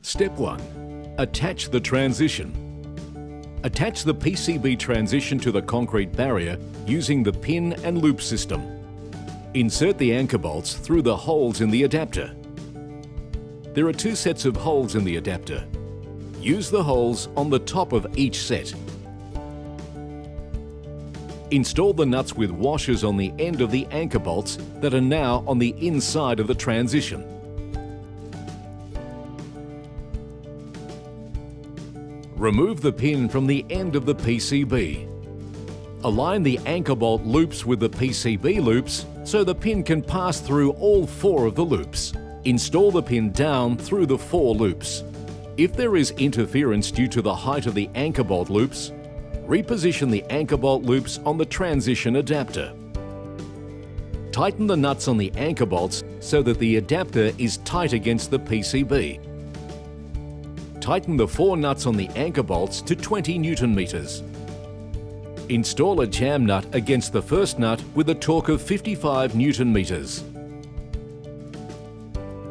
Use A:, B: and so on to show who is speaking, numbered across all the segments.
A: Step 1. Attach the transition. Attach the PCB transition to the concrete barrier using the pin and loop system. Insert the anchor bolts through the holes in the adapter. There are 2 sets of holes in the adapter. Use the holes on the top of each set. Install the nuts with washers on the end of the anchor bolts that are now on the inside of the transition. Remove the pin from the end of the PCB. Align the anchor bolt loops with the PCB loops so the pin can pass through all 4 of the loops. Install the pin down through the 4 loops. If there is interference due to the height of the anchor bolt loops, reposition the anchor bolt loops on the transition adapter. Tighten the nuts on the anchor bolts so that the adapter is tight against the PCB. Tighten the 4 nuts on the anchor bolts to 20 Newton meters. Install a jam nut against the first nut with a torque of 55 Newton meters.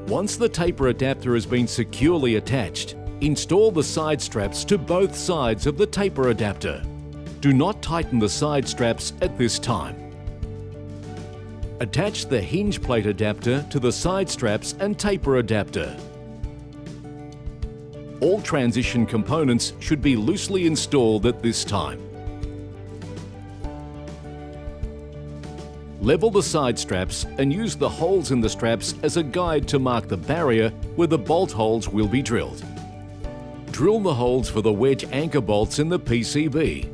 A: Once the taper adapter has been securely attached, install the side straps to both sides of the taper adapter. Do not tighten the side straps at this time. Attach the hinge plate adapter to the side straps and taper adapter. All transition components should be loosely installed at this time. Level the side straps and use the holes in the straps as a guide to mark the barrier where the bolt holes will be drilled. Drill the holes for the wedge anchor bolts in the PCB.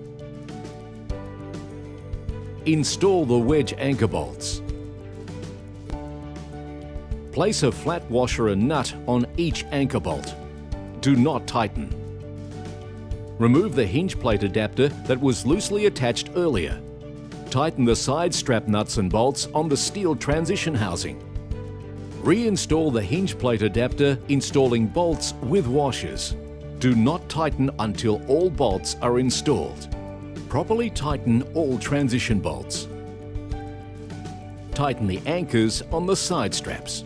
A: Install the wedge anchor bolts. Place a flat washer and nut on each anchor bolt. Do not tighten. Remove the hinge plate adapter that was loosely attached earlier. Tighten the side strap nuts and bolts on the steel transition housing. Reinstall the hinge plate adapter, installing bolts with washers. Do not tighten until all bolts are installed. Properly tighten all transition bolts. Tighten the anchors on the side straps.